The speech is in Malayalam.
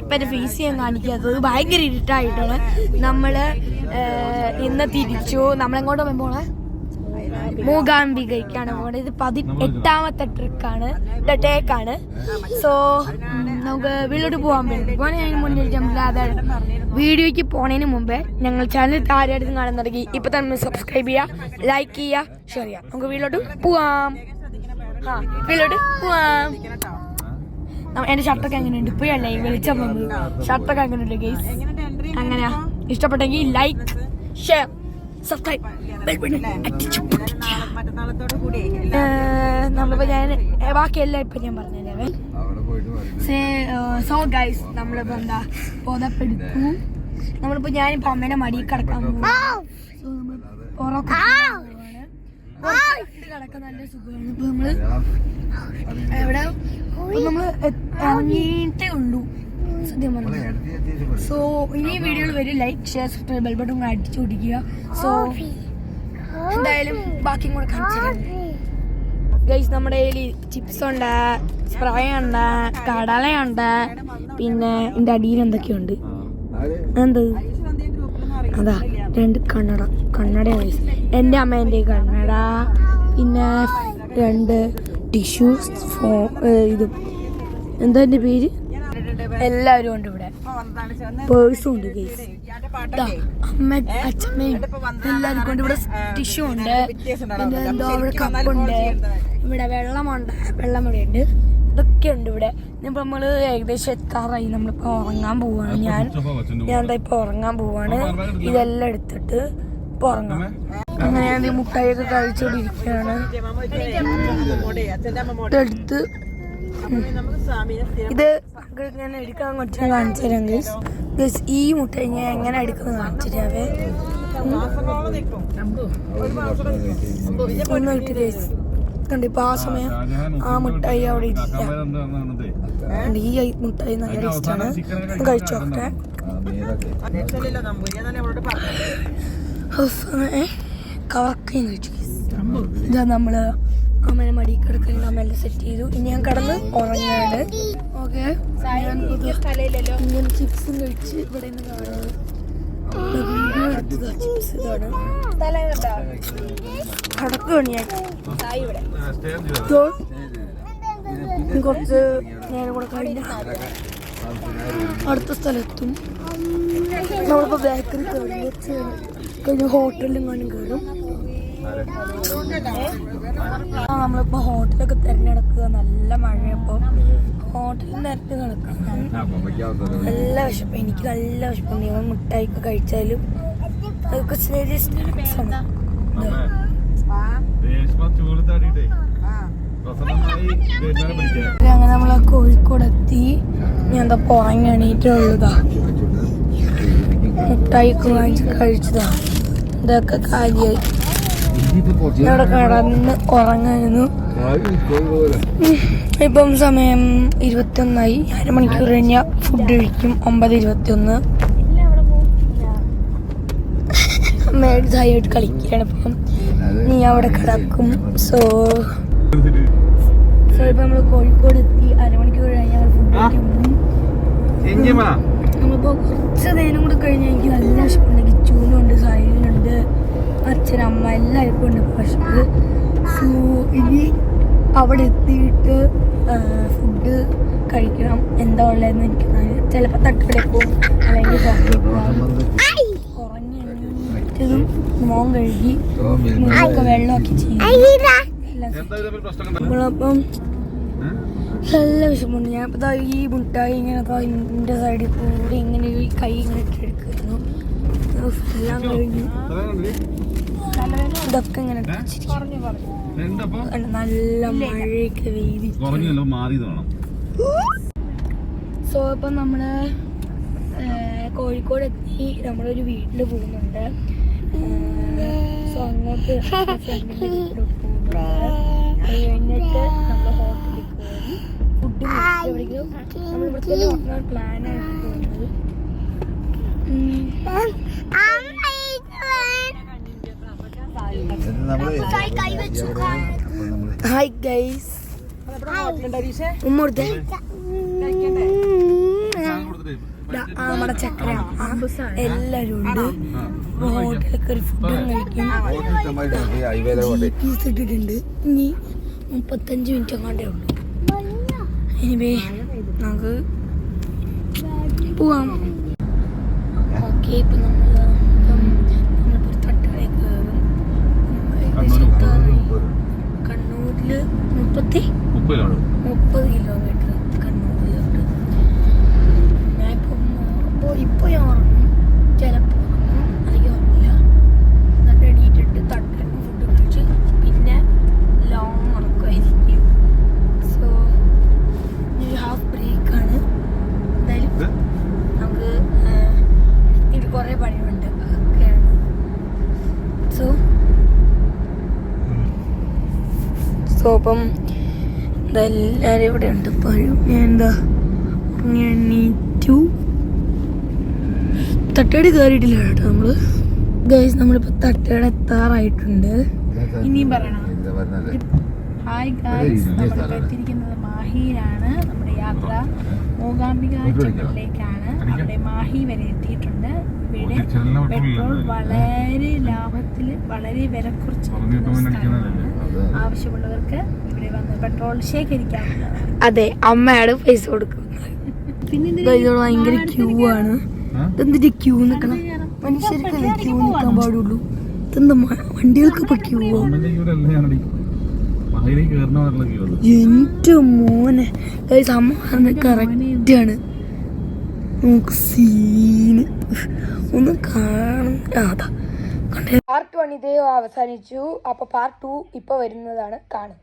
ഇപ്പം എൻ്റെ ഫേസ് ഞാൻ കാണിക്കാത്തത് ഭയങ്കര ഇരുട്ടായിട്ടാണ്. നമ്മൾ ഇന്ന് തിരിച്ചു. നമ്മളെങ്ങോട്ട് പോകണേ? മൂകാംബികയ്ക്കാണ് പോകുന്നത്. ഇത് 18ാമത്തെ ടേക്കാണ്. സോ നമുക്ക് വീട്ടിലോട്ട് പോകാൻ പറ്റും. പോകാൻ മുന്നേ അതാണ് വീഡിയോയ്ക്ക് പോണതിന് മുമ്പേ ഞങ്ങൾ ചാനൽ താരടുത്ത് കാണുന്നുണ്ടെങ്കിൽ ഇപ്പം തന്നെ സബ്സ്ക്രൈബ് ചെയ്യുക, ലൈക്ക് ചെയ്യുക, ഷെയർ ചെയ്യുക. നമുക്ക് വീട്ടിലോട്ട് പോവാം. വീട്ടിലോട്ട് പോവാം. എൻ്റെ ഷർട്ടൊക്കെ എങ്ങനെയുണ്ട്? ഇപ്പോഴല്ലേ വെളിച്ചം വന്നത്. ഷർട്ടൊക്കെ എങ്ങനെയുണ്ട് ഗൈസ്? അങ്ങനെയാ? ഇഷ്ടപ്പെട്ടെങ്കിൽ ലൈക്ക്, ഷെയർ, സബ്സ്ക്രൈബ് നമ്മളിപ്പോ ഞാൻ ബാക്കിയെല്ലാം ഇപ്പൊ ഞാൻ പറഞ്ഞേ. സോ ഗൈസ് നമ്മളിപ്പോ എന്താ ബോധപ്പെടുത്തു. നമ്മളിപ്പോ ഞാനിപ്പോ അമ്മേനെ മടിയിൽ കിടക്കാൻ പോകും. കിടക്കാൻ നല്ല സുഖമാണ്. ഇപ്പൊ നമ്മള് എവിടെ നമ്മള് ഇറങ്ങിയിട്ടേ ഉള്ളൂ സത്യം പറഞ്ഞു. സോ ഇനി വീഡിയോയിൽ വരും. Like, share, subscribe, bell button അടിച്ചു പിടിക്കുക. സോ എന്തായാലും ബാക്കിയും കൂടെ കാണിച്ചു ഗൈസ്. നമ്മുടെ കയ്യിൽ ചിപ്സ് ഉണ്ട്, സ്പ്രേ ഉണ്ട്, കടലയുണ്ട്, പിന്നെ എൻ്റെ അടിയിൽ എന്തൊക്കെയുണ്ട്. എന്തത്? അതാ 2 കണ്ണട ഗൈസ്. എൻ്റെ അമ്മേൻ്റെ കണ്ണട, പിന്നെ 2 ടിഷ്യൂസ്, ഇതും എന്താ എൻ്റെ പേര്, എല്ലാവരും ഉണ്ട് ഇവിടെ. പേഴ്സും ഉണ്ട് ഗൈസ്. അമ്മ അച്ഛമ്മയും എല്ലാവർക്കും ഉണ്ട്. ഇവിടെ ടിഷ്യൂ ഉണ്ട്, പിന്നെ എന്തോ അവിടെ കപ്പുണ്ട്, ഇവിടെ വെള്ളമുണ്ട്, വെള്ളം ഇവിടെ ഉണ്ട്. ഇതൊക്കെ ഉണ്ട് ഇവിടെ. ഇനിയിപ്പോൾ നമ്മൾ ഏകദേശം എത്താറായി. നമ്മളിപ്പോൾ ഉറങ്ങാൻ പോവാണ്. ഞാൻ എന്താ ഇപ്പോൾ ഉറങ്ങാൻ പോവാണ്. ഇതെല്ലാം എടുത്തിട്ട് ഇപ്പോൾ ഉറങ്ങാം. അങ്ങനെ ഞാൻ ഈ മുട്ടായിയൊക്കെ കഴിച്ചുകൊണ്ടിരിക്കുകയാണ്. ഇതെടുത്ത് ഇത് ഞാൻ എടുക്കാൻ കുറച്ച് കാണിച്ചു തരാം ഗൈസ്. ഈ മുട്ടായി ഞാൻ എങ്ങനെ എടുക്കുന്നത് കാണിച്ചു തരാവേ. ഒന്ന് കിട്ടി ഗൈസ്. കണ്ട് ഇപ്പൊ ആ സമയം ആ മുട്ടായി അവിടെ ഇല്ല. ഈ മുട്ടായി നല്ല ടേസ്റ്റാണ്. കഴിച്ചു നോക്കട്ടെ. കവക്കയും കഴിച്ചു. ഇതാ നമ്മള് അമ്മേനെ മടി കിടക്കുന്ന അമ്മയെല്ലാം സെറ്റ് ചെയ്തു. ഇനി ഞാൻ കിടന്ന് ഉറങ്ങാണ്. ഓക്കെ, ഇങ്ങനെ ചിപ്സും കഴിച്ച് ഇവിടെ നിന്ന് കാണുന്നത് വീഡിയോ എടുത്തതാ. ചിപ്സ് ഇതാണ് കടക്കുകയാണ് ഞാൻ. കുറച്ച് നേരം കൂടെ കഴിഞ്ഞ് അടുത്ത സ്ഥലത്തും നമ്മളിപ്പോൾ ബേക്കറി കഴിഞ്ഞ് ഹോട്ടലിലും കാണും കയറും. നമ്മളിപ്പോ ഹോട്ടലൊക്കെ തിരഞ്ഞെടുക്കുക. നല്ല മഴയപ്പോൾ ഹോട്ടലിൽ തിരഞ്ഞ് കിടക്കുക. നല്ല വിശപ്പ്. എനിക്ക് നല്ല വിശപ്പുണ്ട്. ഞങ്ങൾ മുട്ടായിക്ക് കഴിച്ചാലും അതൊക്കെ സ്നാക്സാണ്. അങ്ങനെ നമ്മൾ കോഴിക്കോട് എത്തി. ഞാൻ എന്താ പുറങ്ങി എണീറ്റുള്ളതാ. മുട്ടായിക്ക് വാങ്ങിച്ച് കഴിച്ചതാ. ഇതൊക്കെ കാര്യമായി. ഇവിടെ കിടന്ന് ഉറങ്ങായിരുന്നു. ഇപ്പം സമയം 21ആയി. അരമണിക്കൂർ കഴിഞ്ഞാൽ ഫുഡ് കഴിക്കും. 9:21. മേഡായിട്ട് കളിക്കുകയാണ്. ഇപ്പം നീ അവിടെ കിടക്കും. സോ ഇപ്പം നമ്മൾ കോഴിക്കോട് എത്തി. അരമണിക്കൂർ കഴിഞ്ഞാൽ ഫുഡ് കഴിക്കും. നമ്മളിപ്പോൾ കുറച്ച് നേരം കൂടെ കഴിഞ്ഞാൽ എനിക്ക് നല്ല വിശപ്പുണ്ട്. കിച്ചൂനുണ്ട്, സൈലുണ്ട്, അച്ഛനമ്മ എല്ലാവർക്കും ഉണ്ട് വിശപ്പ്. സോ ഇനി അവിടെ എത്തിയിട്ട് ഫുഡ് കഴിക്കണം. എന്താ ഉള്ളതെന്ന് എനിക്ക് ചിലപ്പോൾ തട്ടുകടയിൽ പോകും, അല്ലെങ്കിൽ ഹോട്ടലിൽ പോകാം. ഉറങ്ങി എണീറ്റതും മോൻ കഴുകി മുഖമൊക്കെ വെള്ളമൊക്കെ ചെയ്യും. നമ്മളപ്പം നല്ല വിഷമമുണ്ട്. ഞാൻ ഇപ്പോൾ ഈ മുട്ടായി ഇങ്ങനെ എൻ്റെ സൈഡിൽ കൂടി ഇങ്ങനെ ഈ കൈ ഇങ്ങനെ എടുക്കുന്നു. എല്ലാം കഴിഞ്ഞു. ഇതൊക്കെ ഇങ്ങനെ നല്ല മഴയൊക്കെ വെയില്. സോ ഇപ്പം നമ്മള് കോഴിക്കോട് എത്തി. നമ്മളൊരു വീട്ടിൽ പോകുന്നുണ്ട്. സോ അങ്ങോട്ട് പോകുന്നുണ്ട്. അത് കഴിഞ്ഞിട്ട് നമ്മൾ ഹോട്ടലിൽ കയറി ഫുഡ് എവിടെയെങ്കിലും നമ്മൾ ഇവിടുത്തെ നോക്കാൻ പ്ലാനായിട്ട് പോകുന്നത്. Hi guys. ഉമ്മ നമ്മുടെ ചക്ര എല്ലാരും ഉണ്ട്. ഹോട്ടലിൽ കയറി ഫുഡും കഴിക്കും. GPS ഇട്ടിട്ടുണ്ട്. ഇനി 35 മിനിറ്റ് അങ്ങാണ്ടേ ഉള്ളൂ. ഇനിവേ നമുക്ക് പോവാം. ഓക്കെ, ഇപ്പം നമ്മളിപ്പോൾ തട്ടുകടയിൽ കയറും. കണ്ണൂരിൽ 30 കിലോമീറ്റർ കണ്ണൂരിലോട്ട്. ഇപ്പോൾ ഞാൻ ഉറങ്ങും, ചിലപ്പോൾ ഉറങ്ങും, അല്ലെങ്കിൽ ഉറങ്ങില്ല. എന്നിട്ട് എണീറ്റിട്ട് തട്ടുകട ഫുഡ് കഴിച്ച് പിന്നെ ലോങ് ഉറക്കമായിരിക്കും. സോ ഒരു ഹാഫ് ബ്രേക്കാണ്. എന്തായാലും നമുക്ക് ഇത് കുറേ പണിയുണ്ട്, അതൊക്കെയാണ്. സോ അപ്പം എല്ലാവരും ഇവിടെ ഉണ്ട്. ഇപ്പോഴും ഞാൻ എണീറ്റു. തട്ടുകട കയറിയിട്ടില്ല കേട്ടോ നമ്മള്. ഗൈസ്, നമ്മളിപ്പോൾ തട്ടുകട എത്താറായിട്ടുണ്ട്. ഇനിയും പറയണം. ഹായ് ഗൈസ്, നമ്മളിപ്പോൾ എത്തിയിരിക്കുന്നത് മാഹിയിലാണ്. നമ്മുടെ യാത്ര മൂകാംബിക ടെമ്പിളിലേക്കാണ്. അവിടെ മാഹി വരെ എത്തിയിട്ടുണ്ട്. ഇവിടെ പെട്രോൾ വളരെ ലാഭത്തിൽ, വളരെ വില കുറച്ച് ആവശ്യമുള്ളവർക്ക് ഇവിടെ വന്ന് പെട്രോൾ ശേഖരിക്കാവുന്നതാണ്. അതെ, അമ്മയാണ് പൈസ കൊടുക്കുന്നത്. ഭയങ്കര ക്യൂ ആണ്. ഇതെന്തിന്റെ ക്യൂ നിക്കണം? മനുഷ്യർക്കല്ലേ ക്യൂ നിൽക്കാൻ പാടുള്ളൂ. ഇതെന്താ വണ്ടികൾക്ക് ഇപ്പൊ ക്യൂ ആണ്? എന്റെ മോനെ ഗൈസ്, അമ്മ പറഞ്ഞ കറക്റ്റ് ആണ്. നമുക്ക് സീന് ഒന്ന് കാണും. പാർട്ട് 1 ഇതേ അവസാനിച്ചു. അപ്പൊ പാർട്ട് 2 ഇപ്പൊ വരുന്നതാണ്. കാണും.